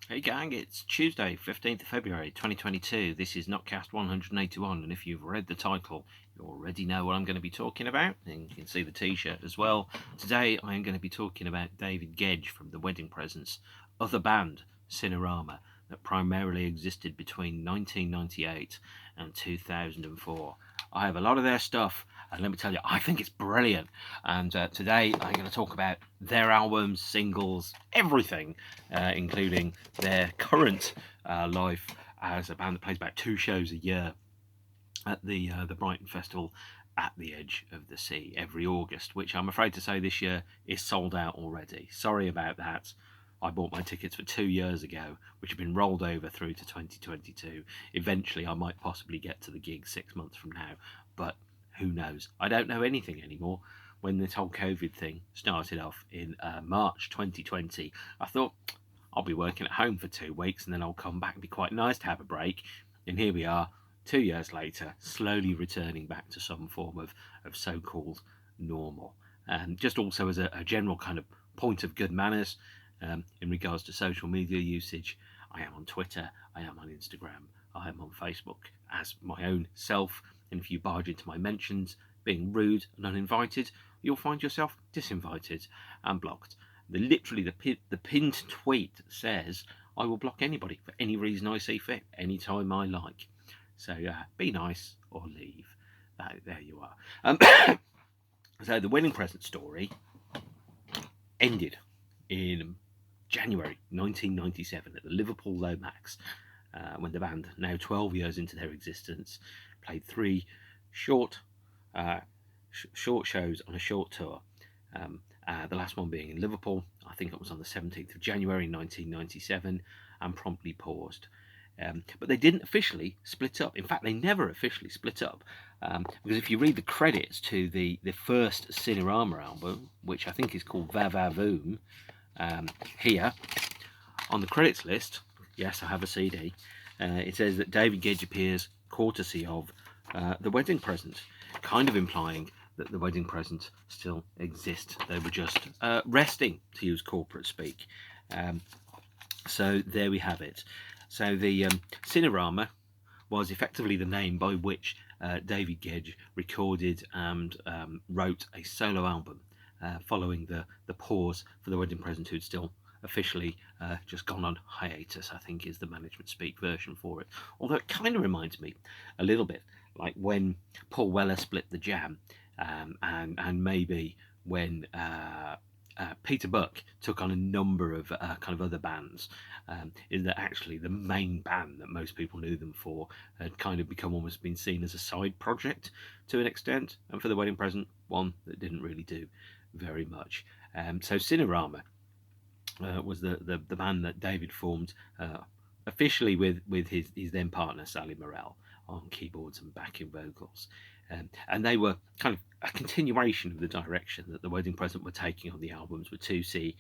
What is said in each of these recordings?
Hey gang, it's Tuesday, 15th of February 2022. This is Notcast 181, and if you've read the title, you already know what I'm going to be talking about, and you can see the t-shirt as well. Today I am going to be talking about David Gedge from The Wedding Presents, other band, Cinerama, that primarily existed between 1998 and 2004. I have a lot of their stuff, and let me tell you, I think it's brilliant. And today I'm going to talk about their albums, singles, everything, including their current life as a band that plays about 2 shows a year at the Brighton Festival at the edge of the sea every August, which I'm afraid to say this year is sold out already. Sorry about that. I bought my tickets for 2 years ago, which have been rolled over through to 2022. Eventually, I might possibly get to the gig 6 months from now, but who knows? I don't know anything anymore. When this whole COVID thing started off in March 2020, I thought I'll be working at home for 2 weeks and then I'll come back. It'd be quite nice to have a break. And here we are, 2 years later, slowly returning back to some form of so-called normal. And just also as a general kind of point of good manners, in regards to social media usage, I am on Twitter, I am on Instagram, I am on Facebook as my own self. And if you barge into my mentions being rude and uninvited, you'll find yourself disinvited and blocked. The pinned tweet says, I will block anybody for any reason I see fit, anytime I like. So be nice or leave. There you are. So the wedding present story ended in January 1997 at the Liverpool Lomax, when the band, now 12 years into their existence, played 3 short shows on a short tour. The last one being in Liverpool, I think it was on the 17th of January 1997, and promptly paused. But they didn't officially split up. In fact, they never officially split up, because if you read the credits to the first Cinerama album, which I think is called Va Voom, here on the credits list, yes, I have a CD, it says that David Gedge appears courtesy of The Wedding Present, kind of implying that The Wedding Present still exists. They were just resting, to use corporate speak. So there we have it. So the Cinerama was effectively the name by which David Gedge recorded and wrote a solo album, following the pause for The Wedding Present, who'd still officially just gone on hiatus, I think is the management speak version for it. Although it kind of reminds me a little bit like when Paul Weller split the Jam, and maybe when Peter Buck took on a number of kind of other bands, is that actually the main band that most people knew them for had kind of become almost been seen as a side project to an extent, and for The Wedding Present, one that didn't really do very much. So Cinerama was the band that David formed officially with his then partner Sally Morell on keyboards and backing vocals. And they were kind of a continuation of the direction that The Wedding Present were taking on the albums with 2C,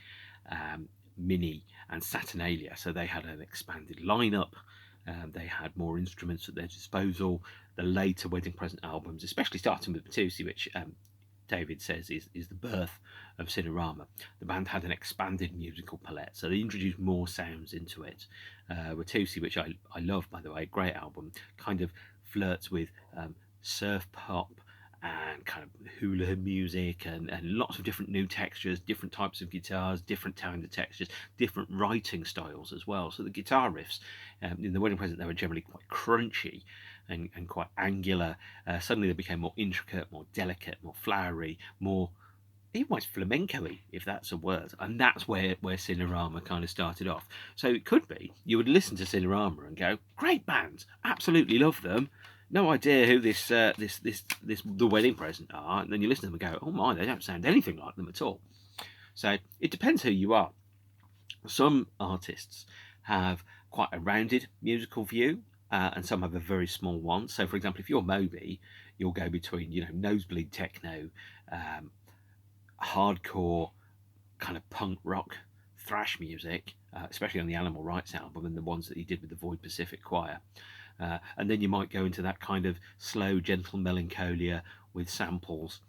Mini and Saturnalia. So they had an expanded lineup. They had more instruments at their disposal. The later Wedding Present albums, especially starting with 2C, which David says is the birth of Cinerama. The band had an expanded musical palette, so they introduced more sounds into it. Watusi, which I love, by the way, great album, kind of flirts with surf pop and kind of hula music and lots of different new textures, different types of guitars, different kind of textures, different writing styles as well. So the guitar riffs in The Wedding Present, they were generally quite crunchy and quite angular. Suddenly they became more intricate, more delicate, more flowery, more even almost flamenco-y, if that's a word. And that's where Cinerama kind of started off. So it could be you would listen to Cinerama and go, great band, absolutely love them. No idea who this The Wedding Present are, and then you listen to them and go, oh my, they don't sound anything like them at all. So it depends who you are. Some artists have quite a rounded musical view, and some have a very small one. So, for example, if you're Moby, you'll go between nosebleed techno, hardcore, kind of punk rock, thrash music, especially on the Animal Rights album and the ones that he did with the Void Pacific Choir. And then you might go into that kind of slow, gentle melancholia with samples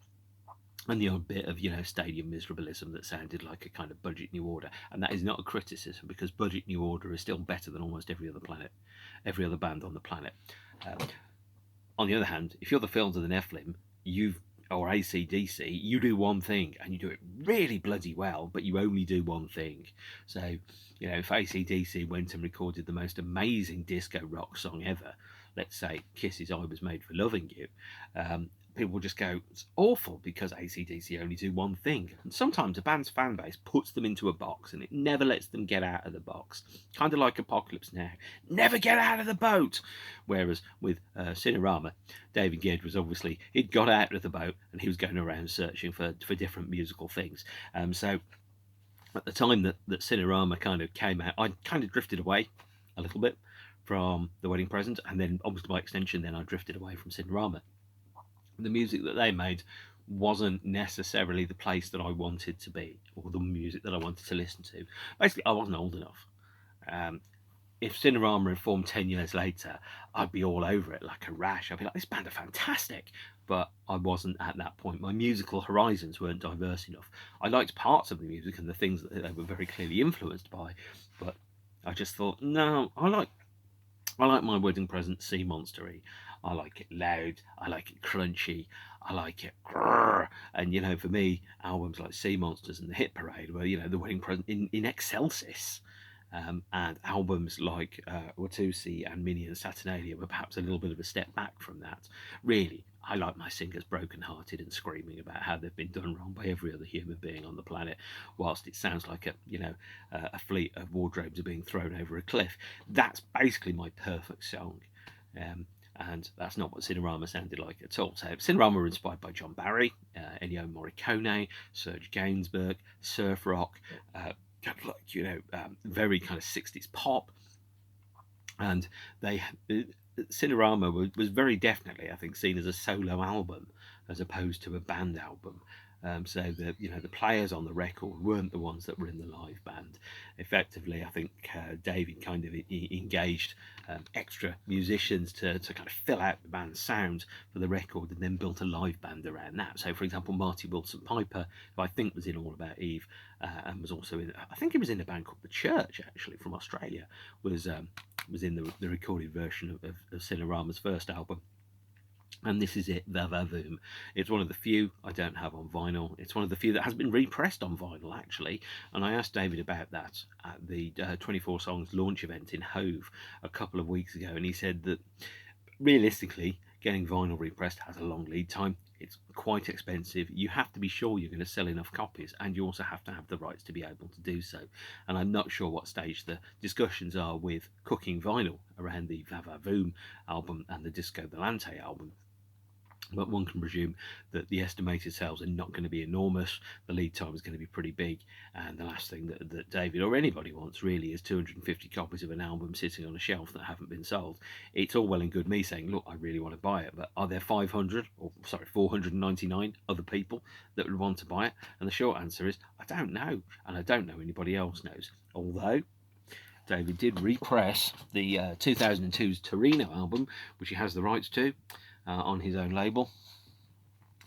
and the odd bit of, stadium miserabilism that sounded like a kind of Budget New Order. And that is not a criticism, because Budget New Order is still better than almost every other band on the planet. On the other hand, if you're the Films of the Nephilim, or AC/DC, you do one thing and you do it really bloody well, but you only do one thing. So, if AC/DC went and recorded the most amazing disco rock song ever, let's say Kiss's I Was Made for Loving You, people will just go, it's awful, because AC/DC only do one thing. And sometimes a band's fan base puts them into a box and it never lets them get out of the box. Kind of like Apocalypse Now. Never get out of the boat! Whereas with Cinerama, David Gedge was obviously, he'd got out of the boat and he was going around searching for different musical things. So at the time that Cinerama kind of came out, I kind of drifted away a little bit from The Wedding Present, and then obviously by extension then I drifted away from Cinerama. The music that they made wasn't necessarily the place that I wanted to be, or the music that I wanted to listen to. Basically, I wasn't old enough. If Cinerama had formed 10 years later, I'd be all over it like a rash. I'd be like, this band are fantastic. But I wasn't at that point. My musical horizons weren't diverse enough. I liked parts of the music and the things that they were very clearly influenced by, but I just thought, no, I like My Wedding Present sea monstery. I like it loud, I like it crunchy, I like it grrr. And for me, albums like Sea Monsters and The Hit Parade were, The Wedding Present in excelsis. And albums like Watusi and Minnie and Saturnalia were perhaps a little bit of a step back from that. Really, I like my singers broken-hearted and screaming about how they've been done wrong by every other human being on the planet, whilst it sounds like a fleet of wardrobes are being thrown over a cliff. That's basically my perfect song. And that's not what Cinerama sounded like at all. So Cinerama were inspired by John Barry, Ennio Morricone, Serge Gainsbourg, surf rock, very kind of 60s pop. And Cinerama was very definitely, I think, seen as a solo album as opposed to a band album. So the players on the record weren't the ones that were in the live band. Effectively, I think David kind of engaged extra musicians to kind of fill out the band's sound for the record, and then built a live band around that. So, for example, Marty Wilson Piper, who I think was in All About Eve, and was also in, I think he was in a band called The Church, actually, from Australia, was in the recorded version of Cinerama's first album. And this is it, Va Voom. It's one of the few I don't have on vinyl. It's one of the few that has been repressed on vinyl, actually. And I asked David about that at the 24 Songs launch event in Hove a couple of weeks ago. And he said that, realistically, getting vinyl repressed has a long lead time. It's quite expensive. You have to be sure you're going to sell enough copies, and you also have to have the rights to be able to do so. And I'm not sure what stage the discussions are with cooking vinyl around the Va Voom album and the Disco Volante album. But one can presume that the estimated sales are not going to be enormous. The lead time is going to be pretty big. And the last thing that David or anybody wants really is 250 copies of an album sitting on a shelf that haven't been sold. It's all well and good me saying, look, I really want to buy it, but are there 499 other people that would want to buy it? And the short answer is, I don't know. And I don't know anybody else knows. Although David did repress the 2002's Torino album, which he has the rights to, on his own label,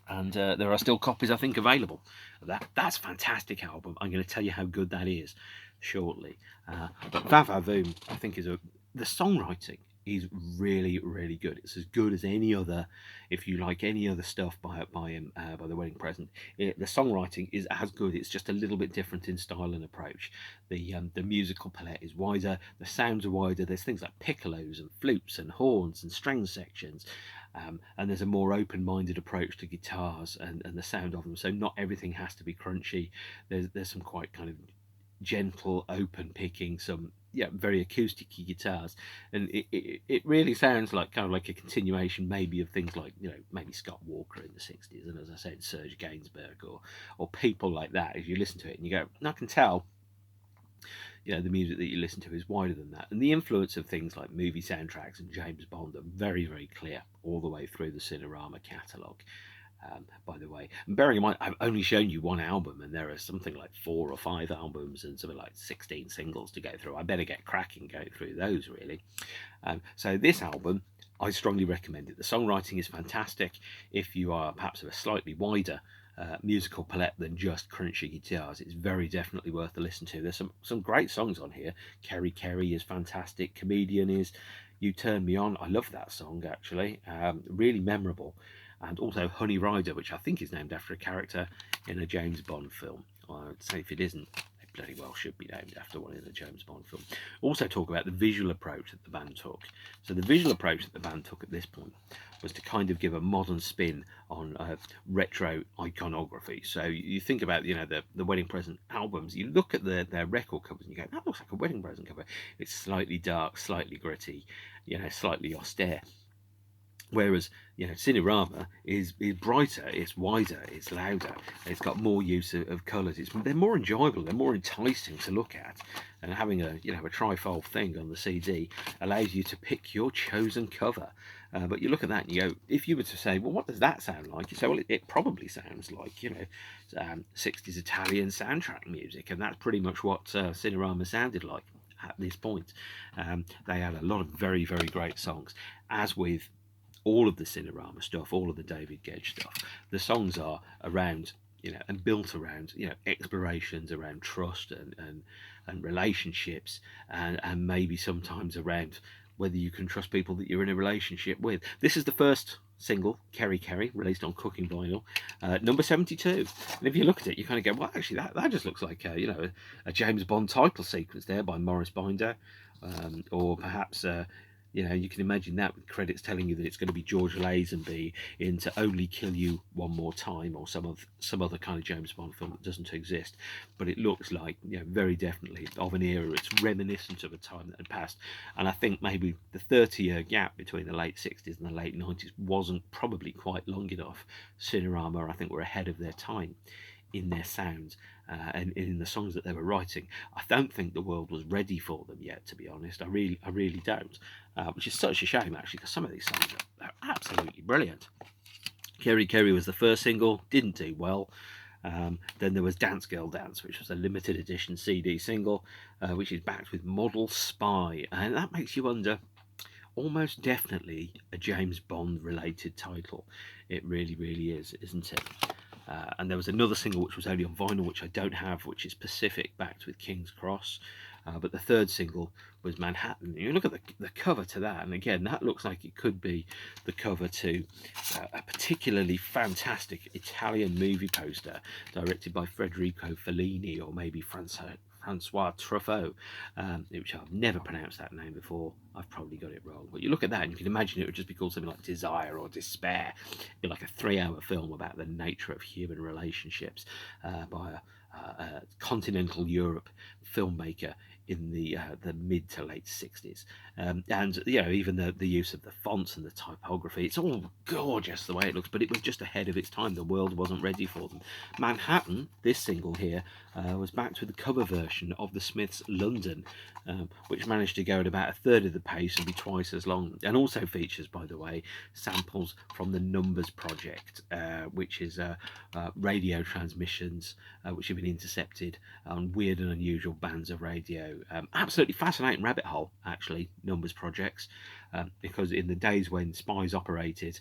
and there are still copies, I think, available. That's a fantastic album. I'm going to tell you how good that is shortly. But Va Voom, I think, the songwriting is really, really good. It's as good as any other. If you like any other stuff by The Wedding Present, the songwriting is as good. It's just a little bit different in style and approach. The musical palette is wider. The sounds are wider. There's things like piccolos and flutes and horns and string sections. And there's a more open-minded approach to guitars and the sound of them. So not everything has to be crunchy. There's some quite kind of gentle, open picking, some very acoustic-y guitars, and it really sounds like kind of like a continuation maybe of things like maybe Scott Walker in the 60s, and as I said, Serge Gainsbourg or people like that. If you listen to it and you go, I can tell the music that you listen to is wider than that. And the influence of things like movie soundtracks and James Bond are very, very clear all the way through the Cinerama catalogue, by the way. And bearing in mind, I've only shown you one album, and there are something like 4 or 5 albums and something like 16 singles to go through. I better get cracking going through those, really. So this album, I strongly recommend it. The songwriting is fantastic. If you are perhaps of a slightly wider musical palette than just crunchy guitars. It's very definitely worth a listen to. There's some great songs on here. Kerry Kerry is fantastic. Comedian is You Turn Me On. I love that song, actually. Really memorable. And also Honey Rider, which I think is named after a character in a James Bond film. I'd say if it isn't, it bloody well should be named after one in a James Bond film. Also talk about the visual approach that the band took. So the visual approach that the band took at this point was to kind of give a modern spin on retro iconography. So you think about, the Wedding Present albums, you look at their record covers and you go, that looks like a wedding present cover. It's slightly dark, slightly gritty, slightly austere. Whereas, Cinerama is brighter, it's wider, it's louder, it's got more use of colours. They're more enjoyable, they're more enticing to look at. And having a trifold thing on the CD allows you to pick your chosen cover. But you look at that and you go, if you were to say, well, what does that sound like? You say, well, it probably sounds like, 60s Italian soundtrack music. And that's pretty much what Cinerama sounded like at this point. They had a lot of very, very great songs, as with all of the Cinerama stuff, all of the David Gedge stuff. The songs are around, and built around, explorations around trust and relationships, and maybe sometimes around whether you can trust people that you're in a relationship with. This is the first single, Kerry Kerry, released on Cooking Vinyl, number 72. And if you look at it, you kind of go, well, actually, that just looks like a James Bond title sequence there by Morris Binder, or perhaps you can imagine that with credits telling you that it's going to be George Lazenby in To Only Kill You One More Time, or some other kind of James Bond film that doesn't exist. But it looks like, very definitely of an era. It's reminiscent of a time that had passed. And I think maybe the 30-year gap between the late 60s and the late 90s wasn't probably quite long enough. Cinerama, I think, were ahead of their time in their sound and in the songs that they were writing. I don't think the world was ready for them yet, to be honest. I really don't, which is such a shame, actually, because some of these songs are absolutely brilliant. Kerry Kerry was the first single, didn't do well. Then there was Dance Girl Dance, which was a limited edition CD single, which is backed with Model Spy, and that makes you wonder, almost definitely a James Bond related title. It really is, isn't it? And there was another single which was only on vinyl, which I don't have, which is Pacific, backed with King's Cross. But the third single was Manhattan. You look at the cover to that, and again, that looks like it could be the cover to a particularly fantastic Italian movie poster directed by Federico Fellini, or maybe Francois Truffaut, which I've never pronounced that name before. I've probably got it wrong. But you look at that and you can imagine it would just be called something like Desire or Despair. It'd be like a 3-hour film about the nature of human relationships by a continental Europe filmmaker in the mid to late 60s. And even the use of the fonts and the typography, it's all gorgeous the way it looks, but it was just ahead of its time. The world wasn't ready for them. Manhattan, this single here, was backed with a cover version of the Smiths' London, which managed to go at about a third of the pace and be twice as long, and also features, by the way, samples from the Numbers Project, which is radio transmissions which have been intercepted on weird and unusual bands of radio. Absolutely fascinating rabbit hole, actually, Numbers Projects, because in the days when spies operated,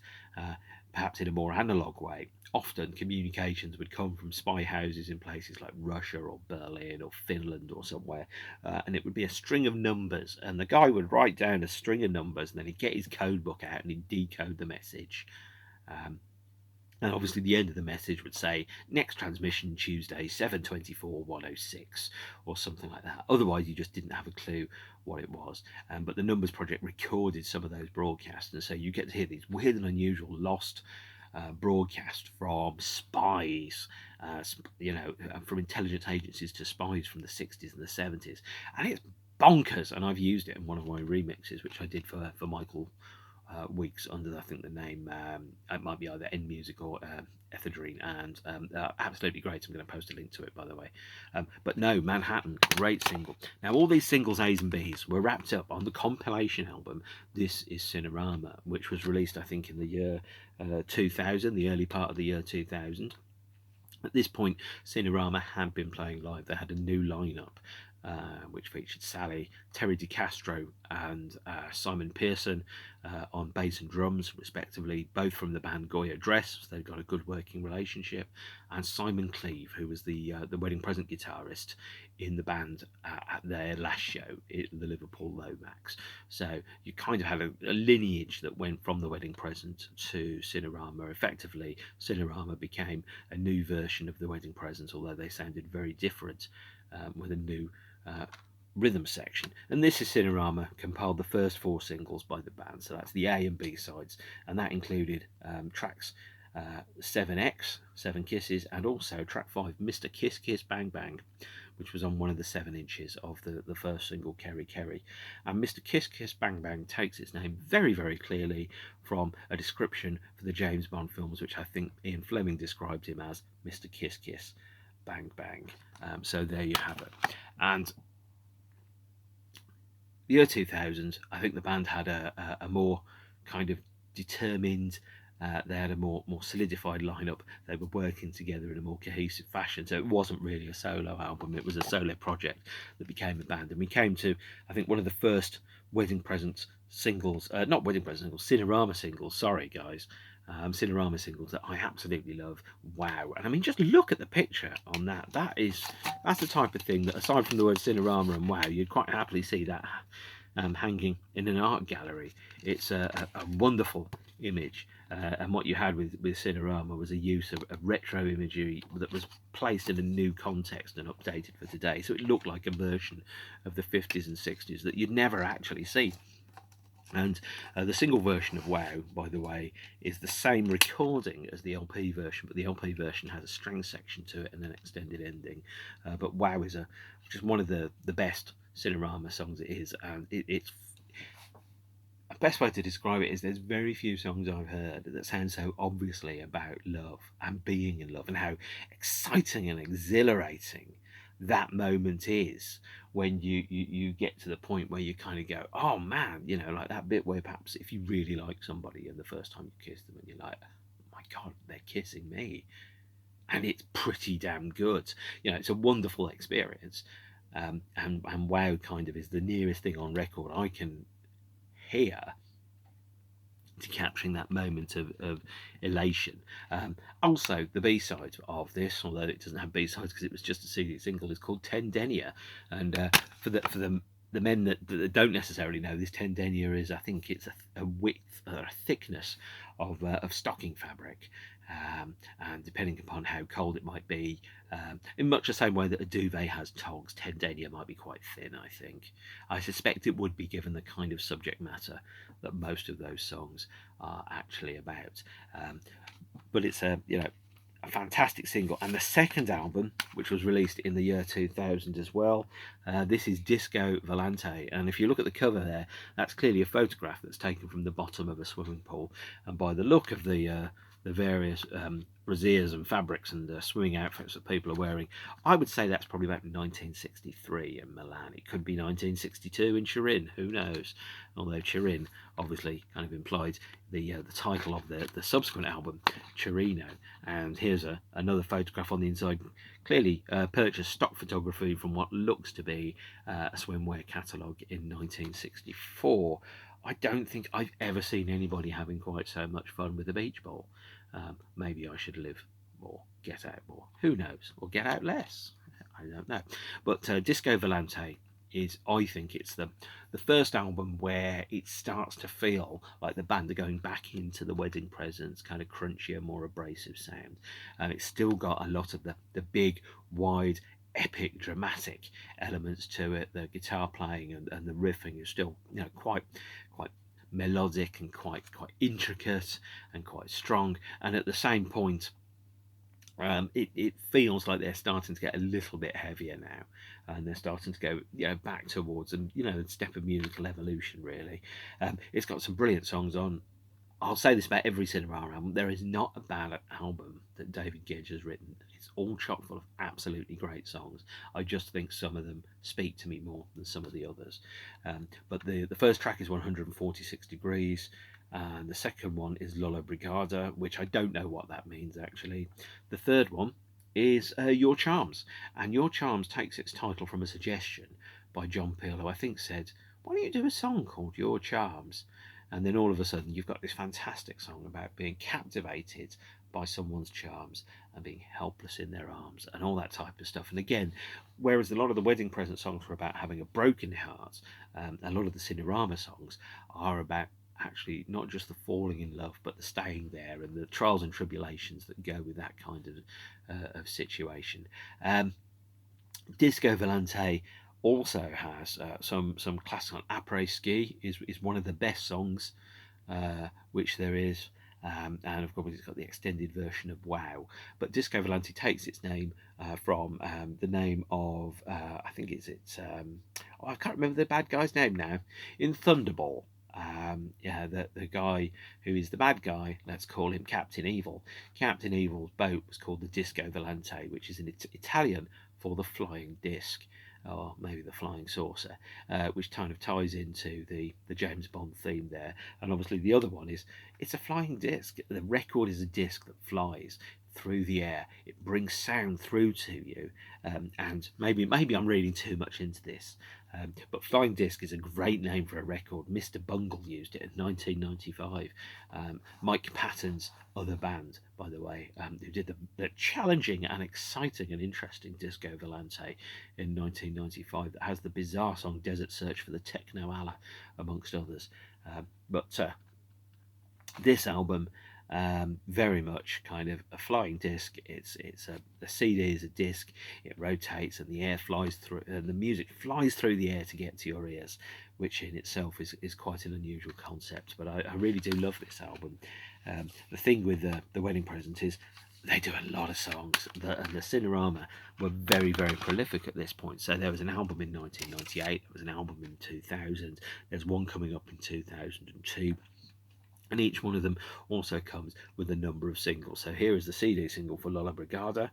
perhaps in a more analogue way, often communications would come from spy houses in places like Russia or Berlin or Finland or somewhere, and it would be a string of numbers, and the guy would write down a string of numbers, and then he'd get his code book out and he'd decode the message. And obviously the end of the message would say, next transmission Tuesday, 7:24:106, or something like that. Otherwise, you just didn't have a clue what it was. But the Numbers Project recorded some of those broadcasts, and so you get to hear these weird and unusual lost broadcasts from spies, from intelligence agencies to spies from the 60s and the 70s. And it's bonkers, and I've used it in one of my remixes, which I did for Michael Weeks under, I think, the name, it might be either N Music or Ethedrine, and absolutely great. I'm going to post a link to it, by the way. But no, Manhattan, great single. Now, all these singles, A's and B's, were wrapped up on the compilation album This Is Cinerama, which was released, I think, in the year 2000, the early part of the year 2000. At this point, Cinerama had been playing live. They had a new lineup. which featured Sally, Terry DeCastro, and Simon Pearson on bass and drums, respectively, both from the band Goya Dress, so they've got a good working relationship, and Simon Cleve, who was the wedding present guitarist in the band at their last show, the Liverpool Lomax. So you kind of had a lineage that went from the wedding present to Cinerama. Effectively, Cinerama became a new version of the wedding present, although they sounded very different, with a new rhythm section. And this is Cinerama compiled the first 4 singles by the band, so that's the A and B sides, and that included tracks 7X, 7 Kisses, and also track 5, Mr. Kiss Kiss Bang Bang, which was on one of the 7 inches of the first single, Kerry Kerry. And Mr. Kiss Kiss Bang Bang takes its name very, very clearly from a description for the James Bond films, which I think Ian Fleming described him as Mr. Kiss Kiss Bang Bang. So there you have it. And the year 2000, I think the band had a more kind of determined, they had a more solidified lineup. They were working together in a more cohesive fashion. So it wasn't really a solo album, it was a solo project that became a band. And we came to, I think, one of the first wedding present singles, not wedding present singles, Cinerama singles, sorry guys, Cinerama singles that I absolutely love. Wow. And I mean, just look at the picture on that. That's the type of thing that, aside from the word Cinerama and wow, you'd quite happily see that hanging in an art gallery. It's a wonderful image. And what you had with Cinerama was a use of retro imagery that was placed in a new context and updated for today. So it looked like a version of the 50s and 60s that you'd never actually see. And the single version of Wow, by the way, is the same recording as the LP version, but the LP version has a string section to it and an extended ending. But Wow is just one of the best Cinerama songs it is, and it's the best way to describe it is there's very few songs I've heard that sound so obviously about love and being in love, and how exciting and exhilarating that moment is when you get to the point where you kind of go, oh man, like that bit where perhaps if you really like somebody and the first time you kiss them and you're like, oh my god, they're kissing me, and it's pretty damn good. It's a wonderful experience. And Wow kind of is the nearest thing on record I can hear to capturing that moment of elation. Also, the B-side of this, although it doesn't have B-sides because it was just a CD single, is called Tendenia. And for the men that don't necessarily know this, Tendenia is, I think it's a width or a thickness of stocking fabric. And depending upon how cold it might be, in much the same way that a duvet has togs, Tendenia might be quite thin, I think. I suspect it would be, given the kind of subject matter that most of those songs are actually about. But it's a fantastic single. And the second album, which was released in the year 2000 as well, this is Disco Volante. And if you look at the cover there, that's clearly a photograph that's taken from the bottom of a swimming pool. And by the look of the various brassieres and fabrics and swimming outfits that people are wearing, I would say that's probably about 1963 in Milan. It could be 1962 in Turin, who knows? Although Turin obviously kind of implied the title of the subsequent album, Torino. And here's another photograph on the inside. Clearly purchased stock photography from what looks to be a swimwear catalogue in 1964. I don't think I've ever seen anybody having quite so much fun with a beach ball. Maybe I should live more, get out more. Who knows? Or get out less. I don't know. But Disco Volante is, I think it's the first album where it starts to feel like the band are going back into the wedding presents, kind of crunchier, more abrasive sound. And it's still got a lot of the big, wide, epic, dramatic elements to it. The guitar playing and the riffing is still, quite melodic and quite intricate and quite strong. And at the same point, it feels like they're starting to get a little bit heavier now, and they're starting to go back towards a step of musical evolution, really. It's got some brilliant songs on. I'll say this about every Cinerama album: there is not a bad album that David Gedge has written. It's all chock full of absolutely great songs. I just think some of them speak to me more than some of the others. But the first track is 146 Degrees, and the second one is Lola Brigada, which I don't know what that means actually. The third one is Your Charms. And Your Charms takes its title from a suggestion by John Peel, who I think said, why don't you do a song called Your Charms? And then all of a sudden you've got this fantastic song about being captivated by someone's charms and being helpless in their arms and all that type of stuff. And again, whereas a lot of the wedding present songs were about having a broken heart, a lot of the Cinerama songs are about actually not just the falling in love, but the staying there and the trials and tribulations that go with that kind of situation. Disco Volante also has some classical. Après Ski is one of the best songs which there is. And of course, it's got the extended version of Wow. But Disco Volante takes its name from the name of, I think I can't remember the bad guy's name now, in Thunderball. Yeah, the guy who is the bad guy, let's call him Captain Evil. Captain Evil's boat was called the Disco Volante, which is in Italian for the flying disc, or maybe the flying saucer, which kind of ties into the James Bond theme there. And obviously the other one is, it's a flying disc. The record is a disc that flies through the air. It brings sound through to you. And maybe I'm reading too much into this, but Flying Disc is a great name for a record. Mr. Bungle used it in 1995. Mike Patton's other band, by the way, who did the challenging and exciting and interesting Disco Volante in 1995, that has the bizarre song Desert Search for the Techno Allah, amongst others. But this album, very much kind of a flying disc. The CD is a disc. It rotates and the air flies through, and the music flies through the air to get to your ears, which in itself is quite an unusual concept. But I really do love this album. The thing with the wedding present is they do a lot of songs, and the Cinerama were very, very prolific at this point. So there was an album in 1998, there was an album in 2000, there's one coming up in 2002. And each one of them also comes with a number of singles. So here is the CD single for Lola Brigada,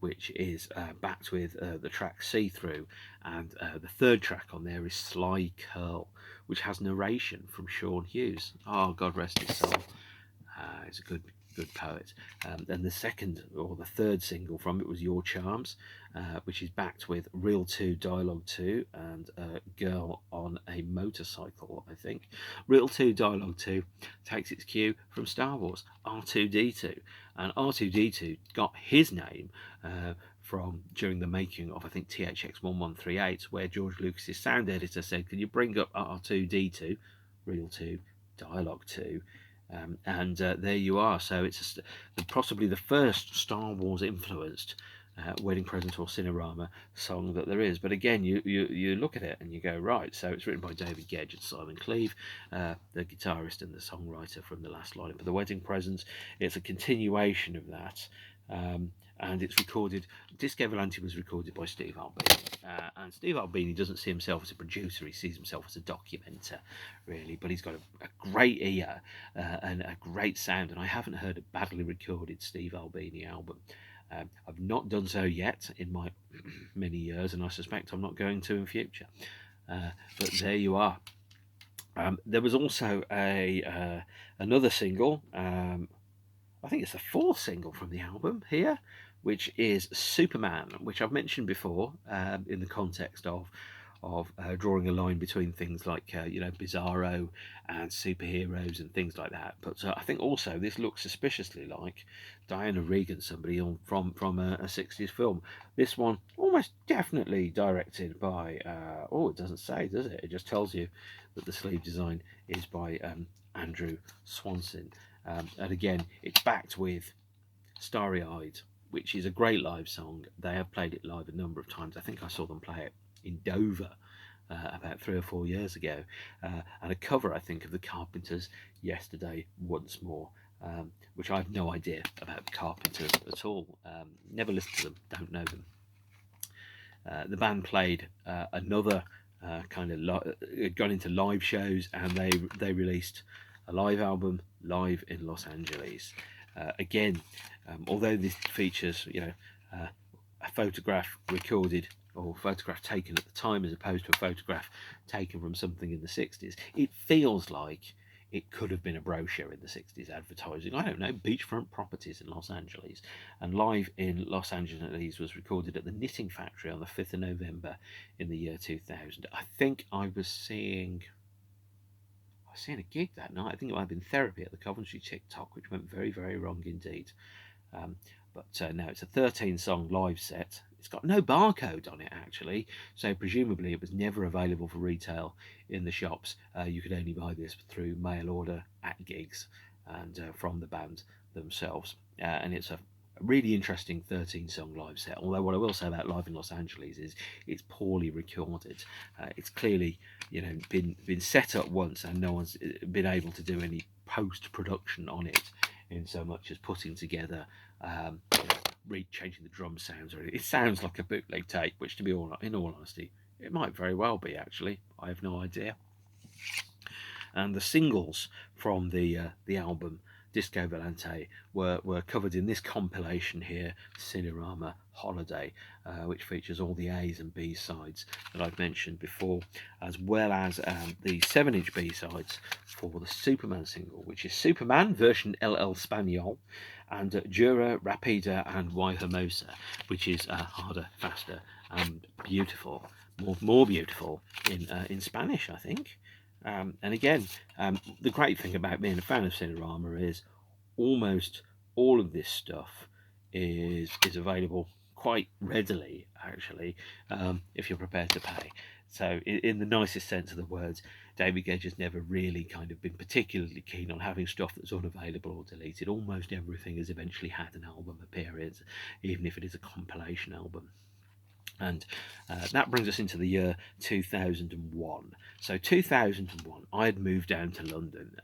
which is backed with the track See Through. And the third track on there is Sly Curl, which has narration from Sean Hughes. Oh, God rest his soul. He's a good poet. And the second or the third single from it was Your Charms, which is backed with Real 2 Dialogue 2 and Girl on a Motorcycle, I think. Real 2 Dialogue 2 takes its cue from Star Wars, R2-D2. And R2-D2 got his name from during the making of, I think, THX 1138, where George Lucas's sound editor said, can you bring up R2-D2, Real 2 Dialogue 2? And there you are. So it's possibly the first Star Wars influenced wedding present or Cinerama song that there is. But again, you look at it and you go, right, so it's written by David Gedge and Simon Cleve, the guitarist and the songwriter from the last lineup of the wedding presents. It's a continuation of that. And it's recorded, Disco Volante was recorded by Steve Albini. And Steve Albini doesn't see himself as a producer, he sees himself as a documenter, really. But he's got a great ear and a great sound. And I haven't heard a badly recorded Steve Albini album. I've not done so yet in my many years, and I suspect I'm not going to in future. But there you are. There was also another single, I think it's the fourth single from the album here, which is Superman, which I've mentioned before in the context of drawing a line between things like Bizarro and superheroes and things like that. But I think also this looks suspiciously like Diana Regan, somebody from a 60s film. This one almost definitely directed by it doesn't say, does it? It just tells you that the sleeve design is by Andrew Swanson. And again, it's backed with Starry Eyed, which is a great live song. They have played it live a number of times. I think I saw them play it in Dover about 3 or 4 years ago. And a cover, I think, of the Carpenters' Yesterday Once More, which I have no idea about the Carpenters at all. Never listened to them, don't know them. The band played another gone into live shows, and they released a live album live in Los Angeles. Again, although this features a photograph recorded or photograph taken at the time as opposed to a photograph taken from something in the 60s, it feels like it could have been a brochure in the 60s advertising, I don't know, beachfront properties in Los Angeles. And Live in Los Angeles was recorded at the Knitting Factory on the 5th of November in the year 2000. I think I was seeing a gig that night. I think it might have been therapy at the Coventry TikTok, which went very, very wrong indeed. Um, but no, it's a 13-song live set. It's got no barcode on it, actually, so presumably it was never available for retail in the shops. You could only buy this through mail order at gigs and from the band themselves. And it's a really interesting 13-song live set. Although what I will say about Live in Los Angeles is it's poorly recorded. It's clearly, been set up once, and no one's been able to do any post-production on it, in so much as putting together, changing the drum sounds. Or it sounds like a bootleg tape, which, in all honesty, it might very well be. Actually, I have no idea. And the singles from the album Disco Volante were covered in this compilation here, Cinerama Holiday, which features all the A's and B sides that I've mentioned before, as well as the 7-inch B sides for the Superman single, which is Superman version LL Spaniel, and Dura, Rapida, and Y Hermosa, which is harder, faster, and beautiful, more beautiful in Spanish, I think. And again, the great thing about being a fan of Cinerama is almost all of this stuff is available quite readily, actually, if you're prepared to pay. So in the nicest sense of the words, David Gedge has never really kind of been particularly keen on having stuff that's unavailable or deleted. Almost everything has eventually had an album appearance, even if it is a compilation album. And that brings us into the year 2001. So 2001, I had moved down to London.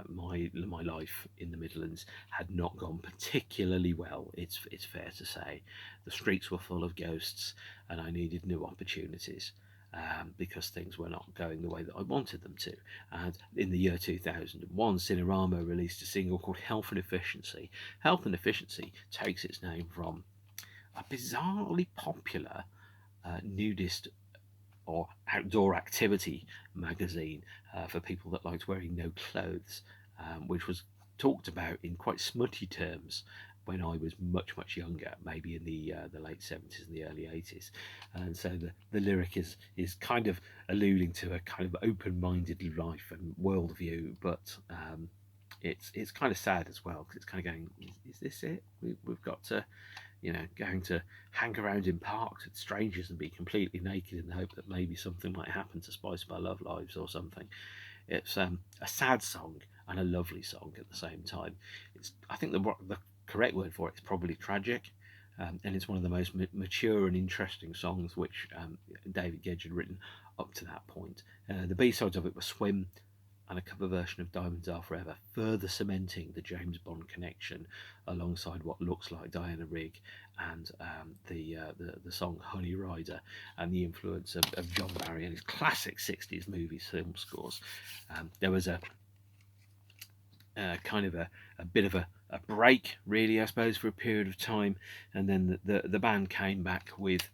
My life in the Midlands had not gone particularly well, it's fair to say. The streets were full of ghosts, and I needed new opportunities. Because things were not going the way that I wanted them to. And in the year 2001, Cinerama released a single called Health and Efficiency. Health and Efficiency takes its name from a bizarrely popular nudist or outdoor activity magazine for people that liked wearing no clothes, which was talked about in quite smutty terms when I was much younger, maybe in the late 70s and the early 80s. And so the lyric is kind of alluding to a kind of open-minded life and worldview, but it's kind of sad as well, because it's kind of going, is this it? We've got to, going to hang around in parks with strangers and be completely naked in the hope that maybe something might happen to spice my love lives or something. It's a sad song and a lovely song at the same time. I think the correct word for it is probably tragic, and it's one of the most mature and interesting songs which David Gedge had written up to that point. The B-sides of it were Swim and a cover version of Diamonds Are Forever, further cementing the James Bond connection alongside what looks like Diana Rigg and the song Honey Rider, and the influence of John Barry and his classic 60s movies film scores. There was a kind of a bit of a break, really, I suppose, for a period of time, and then the band came back with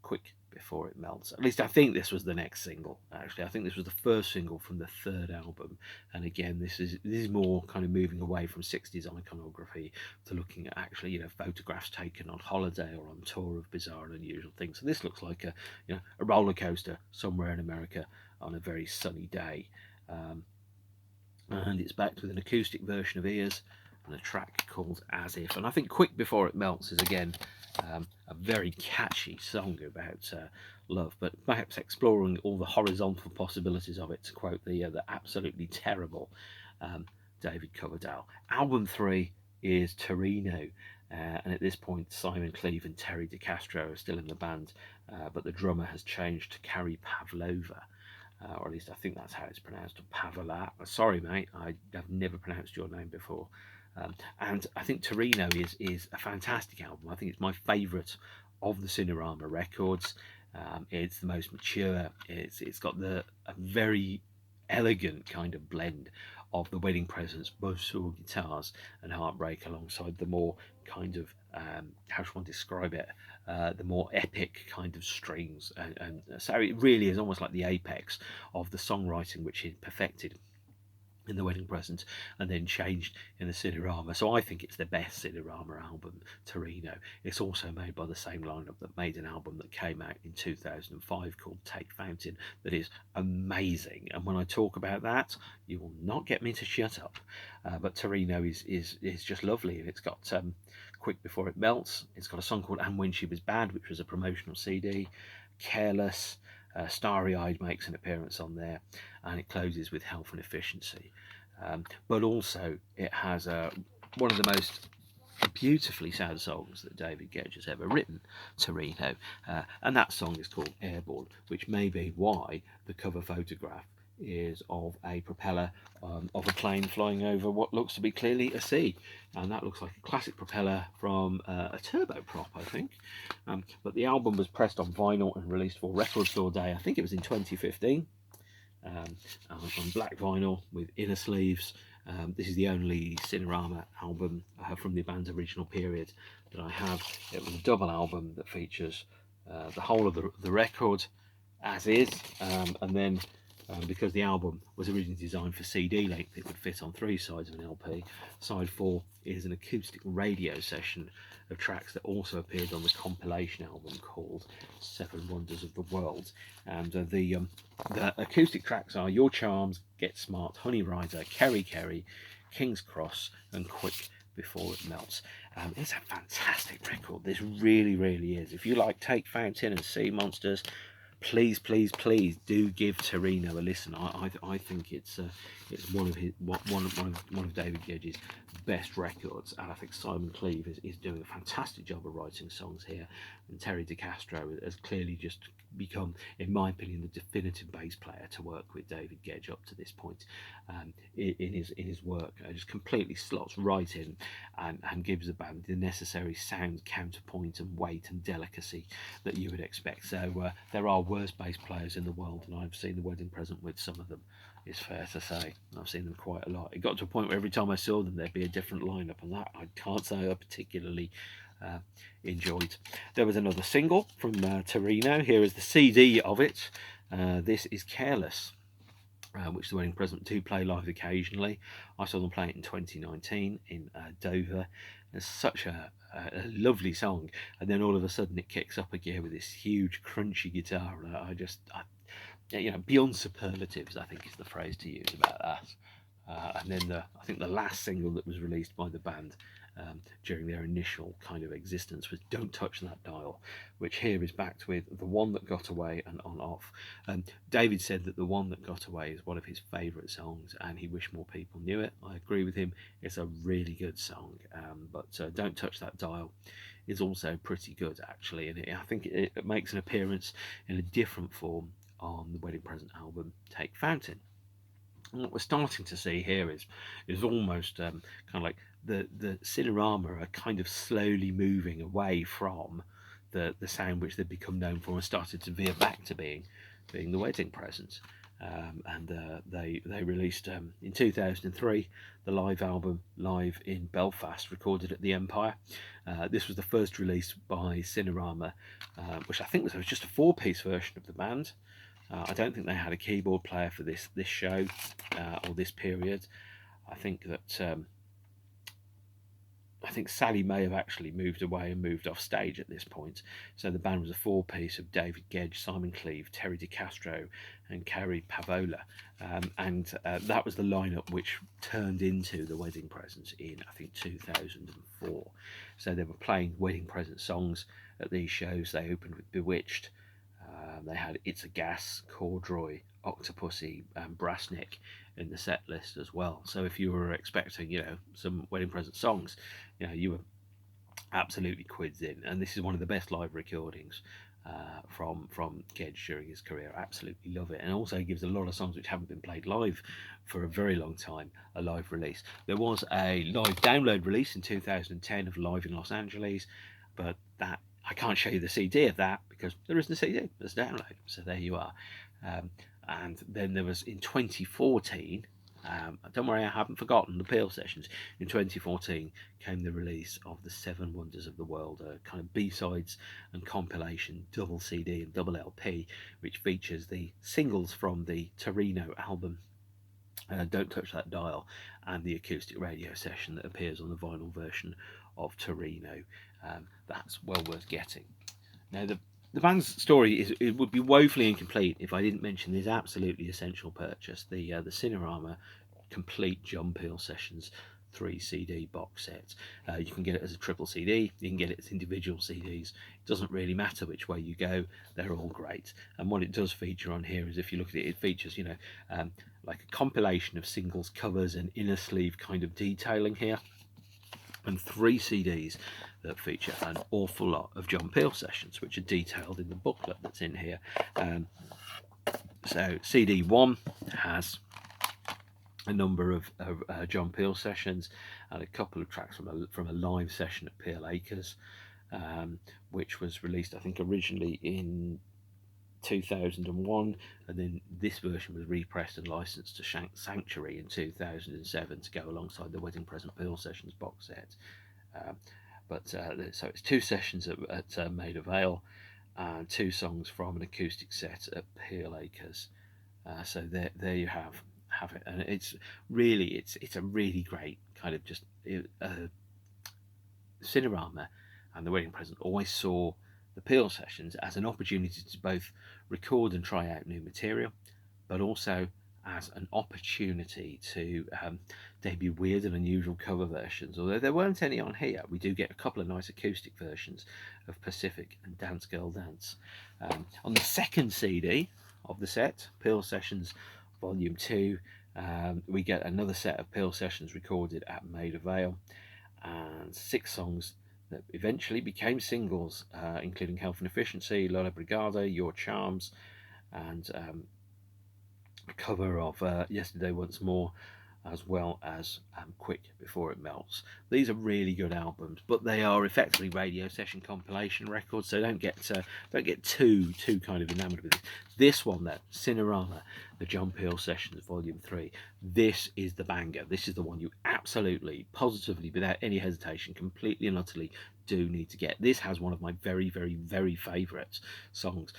Quick Before It Melts. At least I think this was the next single, actually. I think this was the first single from the third album, and again, this is more kind of moving away from 60s iconography to looking at actually, photographs taken on holiday or on tour of bizarre and unusual things. So this looks like a roller coaster somewhere in America on a very sunny day. And it's backed with an acoustic version of Ears and a track called As If. And I think Quick Before It Melts is, again, a very catchy song about love, but perhaps exploring all the horizontal possibilities of it, to quote the absolutely terrible David Coverdale. Album 3 is Torino, and at this point Simon Cleve and Terry DeCastro are still in the band, but the drummer has changed to Carrie Pavlova. Or at least I think that's how it's pronounced, Pavola. Sorry, mate, I have never pronounced your name before. And I think Torino is a fantastic album. I think it's my favourite of the Cinerama records. It's the most mature. It's got a very elegant kind of blend of the Wedding Presents, Bosor guitars, and Heartbreak, alongside the more kind of how should one describe it? The more epic kind of strings, and so it really is almost like the apex of the songwriting which he perfected in the wedding present, and then changed in the Cinerama. So I think it's the best Cinerama album, Torino. It's also made by the same lineup that made an album that came out in 2005 called Take Fountain, that is amazing. And when I talk about that, you will not get me to shut up. But Torino is just lovely, and it's got Quick Before It Melts. It's got a song called And When She Was Bad, which was a promotional CD. Careless. Starry Eyed makes an appearance on there, and it closes with Health and Efficiency. But also it has one of the most beautifully sad songs that David Gedge has ever written, Torino, and that song is called Airball, which may be why the cover photograph is of a propeller of a plane flying over what looks to be clearly a sea, and that looks like a classic propeller from a turboprop, I think. But the album was pressed on vinyl and released for Record Store Day, I think it was in 2015, on black vinyl with inner sleeves. This is the only Cinerama album from the band's original period that I have. It was a double album that features the whole of the record as is, and then because the album was originally designed for CD length, it would fit on 3 sides of an LP. Side 4 is an acoustic radio session of tracks that also appeared on the compilation album called Seven Wonders of the World. And the acoustic tracks are Your Charms, Get Smart, Honey Rider, Kerry Kerry, King's Cross, and Quick Before It Melts. It's a fantastic record. This really, really is. If you like Take Fountain and Sea Monsters, please do give Torino a listen. I think it's one of David Gedge's best records, and I think Simon Cleave is doing a fantastic job of writing songs here, and Terry DeCastro has clearly just become, in my opinion, the definitive bass player to work with David Gedge up to this point in his work. Just completely slots right in and gives the band the necessary sound, counterpoint and weight and delicacy that you would expect. So there are worse bass players in the world, and I've seen the wedding present with some of them, it's fair to say. I've seen them quite a lot. It got to a point where every time I saw them there'd be a different lineup, and that I can't say I particularly enjoyed. There was another single from Torino. Here is the CD of it. This is Careless, which the wedding present do play live occasionally. I saw them play it in 2019 in Dover. It's such a lovely song, and then all of a sudden it kicks up a gear with this huge crunchy guitar. Beyond superlatives, I think is the phrase to use about that. And then I think the last single that was released by the band during their initial kind of existence was Don't Touch That Dial, which here is backed with The One That Got Away and On Off. David said that The One That Got Away is one of his favourite songs, and he wished more people knew it. I agree with him. It's a really good song, but Don't Touch That Dial is also pretty good, actually, and I think it makes an appearance in a different form on the wedding present album Take Fountain. And what we're starting to see here is almost kind of like the Cinerama are kind of slowly moving away from the sound which they've become known for and started to veer back to being the wedding present. They released in 2003 the live album Live in Belfast, recorded at the Empire. This was the first release by Cinerama, which I think was just a 4-piece version of the band. I don't think they had a keyboard player for this show or this period. I think that Sally may have actually moved away and moved off stage at this point. So the band was a 4-piece of David Gedge, Simon Cleave, Terry DeCastro, and Carrie Pavola, and that was the lineup which turned into the wedding presents in I think 2004. So they were playing wedding present songs at these shows. They opened with Bewitched. They had It's a Gas, Corduroy, Octopussy, and Brassneck in the set list as well. So if you were expecting, some wedding present songs, you were absolutely quids in. And this is one of the best live recordings from Gedge during his career. I absolutely love it, and also gives a lot of songs which haven't been played live for a very long time a live release. There was a live download release in 2010 of Live in Los Angeles, but that I can't show you the CD of that because there isn't a CD, there's a download. So there you are. And then there was in 2014, don't worry, I haven't forgotten the Peel sessions. In 2014 came the release of the Seven Wonders of the World, a kind of B-sides and compilation double CD and double LP, which features the singles from the Torino album Don't Touch That Dial, and the acoustic radio session that appears on the vinyl version of Torino. That's well worth getting. Now, the band's story it would be woefully incomplete if I didn't mention this absolutely essential purchase, the Cinerama Complete John Peel Sessions 3 CD box set. You can get it as a triple CD, you can get it as individual CDs. It doesn't really matter which way you go, they're all great. And what it does feature on here is, if you look at it, it features, like a compilation of singles, covers, and inner sleeve kind of detailing here, and 3 CDs that feature an awful lot of John Peel sessions, which are detailed in the booklet that's in here. So CD 1 has a number of John Peel sessions and a couple of tracks from a live session at Peel Acres, which was released, I think, originally in 2001, and then this version was repressed and licensed to Sanctuary in 2007 to go alongside the Wedding Present Peel Sessions box set. So it's 2 sessions at Maida Vale, and 2 songs from an acoustic set at Peel Acres. So there you have it, and it's a really great kind of just Cinerama and the Wedding Present always saw the Peel sessions as an opportunity to both record and try out new material, but also as an opportunity to debut weird and unusual cover versions. Although there weren't any on here, we do get a couple of nice acoustic versions of Pacific and Dance Girl Dance. On the second CD of the set, Peel Sessions Volume 2, we get another set of Peel sessions recorded at Maida Vale, and 6 songs that eventually became singles, including Health and Efficiency, Lola Brigada, Your Charms, and a cover of Yesterday Once More, as well as Quick Before It Melts. These are really good albums, but they are effectively radio session compilation records, so don't get too kind of enamored with it. This one, there, Cinerama, the John Peel Sessions Volume 3, this is the banger. This is the one you absolutely, positively, without any hesitation, completely and utterly do need to get. This has one of my very, very, very favourite songs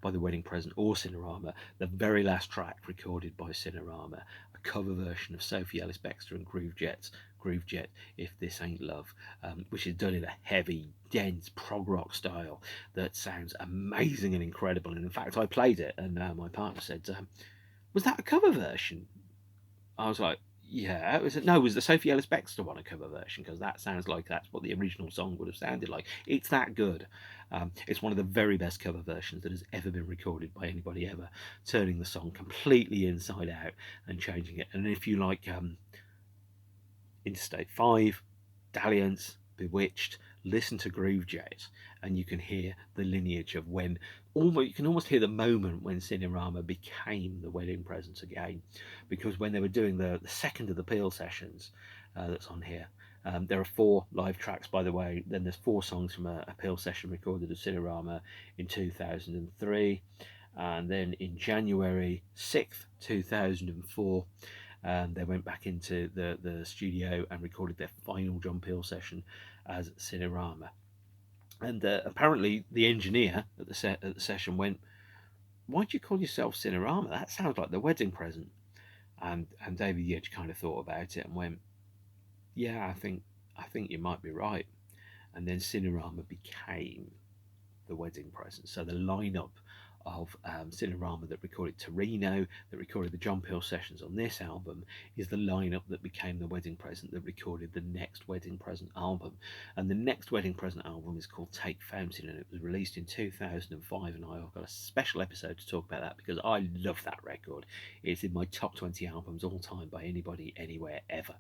by the Wedding Present or Cinerama, the very last track recorded by Cinerama, a cover version of Sophie Ellis-Bextor and Groove Jet, If This Ain't Love, which is done in a heavy, dense prog rock style that sounds amazing and incredible. And in fact, I played it, and my partner said, "Was that a cover version?" I was like, "Yeah." It was the Sophie Ellis-Bextor one a cover version? Because that sounds like that's what the original song would have sounded like. It's that good. It's one of the very best cover versions that has ever been recorded by anybody ever, turning the song completely inside out and changing it. And if you like Interstate 5, Dalliance, Bewitched, listen to Groove Jet, and you can hear the lineage of when you can almost hear the moment when Cinerama became the Wedding Present again, because when they were doing the second of the Peel sessions that's on here, there are 4 live tracks, by the way. Then there's 4 songs from a Peel session recorded at Cinerama in 2003, and then in January 6th 2004 they went back into the studio and recorded their final John Peel session as Cinerama. And apparently the engineer at the session went, "Why do you call yourself Cinerama? That sounds like the Wedding Present." And David Gedge kind of thought about it and went, "Yeah, I think you might be right." And then Cinerama became the Wedding Present. So the lineup of Cinerama that recorded Torino, that recorded the John Peel sessions on this album, is the lineup that became the Wedding Present that recorded the next Wedding Present album. And the next Wedding Present album is called Take Fountain, and it was released in 2005, and I've got a special episode to talk about that because I love that record. It's in my top 20 albums all time by anybody, anywhere, ever.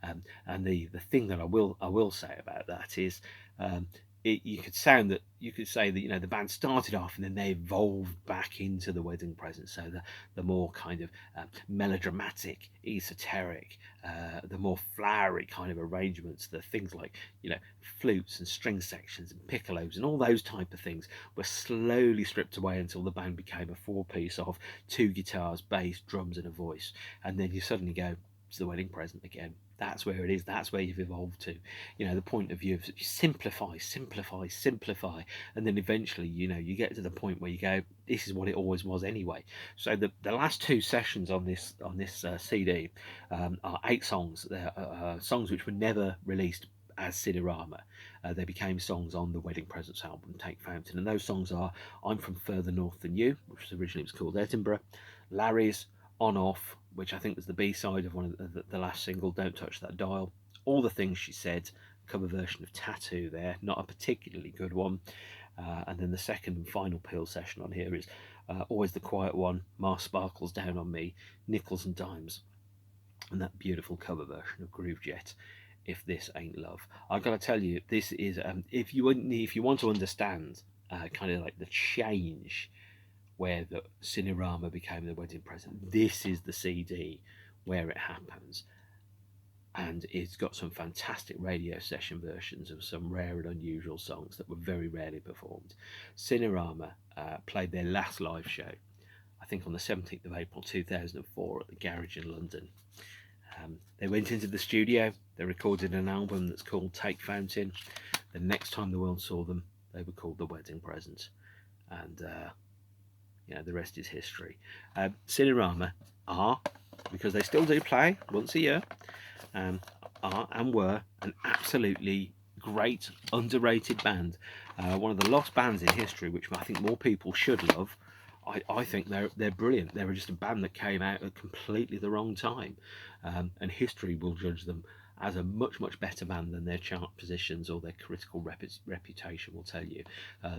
And the thing that I will say about that is you could say that the band started off and then they evolved back into the Wedding Present. So the more kind of melodramatic, esoteric, the more flowery kind of arrangements, the things like flutes and string sections and piccolos and all those type of things were slowly stripped away until the band became a 4-piece of 2 guitars, bass, drums, and a voice. And then you suddenly go, it's the Wedding Present again. That's where it is. That's where you've evolved to. You know, the point of view of simplify, simplify, simplify, and then eventually, you know, you get to the point where you go, this is what it always was anyway. So the last two sessions on this CD are 8 songs. They're songs which were never released as Cinerama. They became songs on the Wedding Presents album, Take Fountain, and those songs are "I'm From Further North Than You," which originally was called Edinburgh, Larry's, On Off, which I think was the B-side of one of the last single, Don't Touch That Dial, All the Things She Said, cover version of Tattoo there, not a particularly good one. And then the second and final Peel session on here is Always the Quiet One, Mars Sparkles Down on Me, Nickels and Dimes, and that beautiful cover version of Groove Jet, If This Ain't Love. I've got to tell you, this is, if you want to understand kind of like the change where the Cinerama became the wedding present, this is the CD where it happens. And it's got some fantastic radio session versions of some rare and unusual songs that were very rarely performed. Cinerama played their last live show, I think on the 17th of April 2004 at the Garage in London. They went into the studio, they recorded an album that's called Take Fountain. The next time the world saw them, they were called The Wedding Present. And you know, the rest is history. Cinerama are, because they still do play once a year, are and were an absolutely great, underrated band. One of the lost bands in history, which I think more people should love. I think they're brilliant. They were just a band that came out at completely the wrong time, and history will judge them as a much, much better band than their chart positions or their critical reputation will tell you.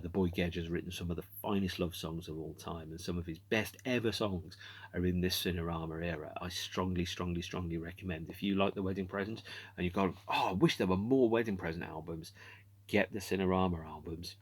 The boy Gedge has written some of the finest love songs of all time, and some of his best ever songs are in this Cinerama era. I strongly, strongly, strongly recommend, if you like The Wedding Present and you've got, oh, I wish there were more Wedding Present albums, get the Cinerama albums.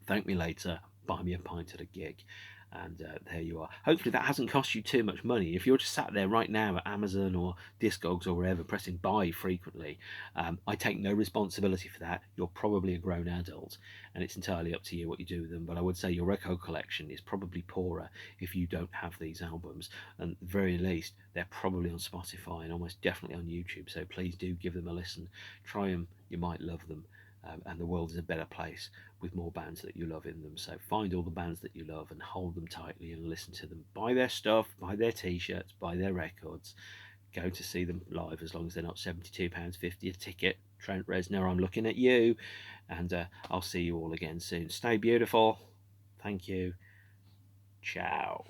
Thank me later, buy me a pint at a gig. And there you are. Hopefully that hasn't cost you too much money. If you're just sat there right now at Amazon or Discogs or wherever pressing buy frequently, I take no responsibility for that. You're probably a grown adult and it's entirely up to you what you do with them. But I would say your record collection is probably poorer if you don't have these albums. And at the very least, they're probably on Spotify and almost definitely on YouTube. So please do give them a listen. Try them. You might love them. And the world is a better place with more bands that you love in them. So find all the bands that you love and hold them tightly and listen to them. Buy their stuff, buy their t-shirts, buy their records. Go to see them live as long as they're not £72.50 a ticket. Trent Reznor, I'm looking at you. And I'll see you all again soon. Stay beautiful. Thank you. Ciao.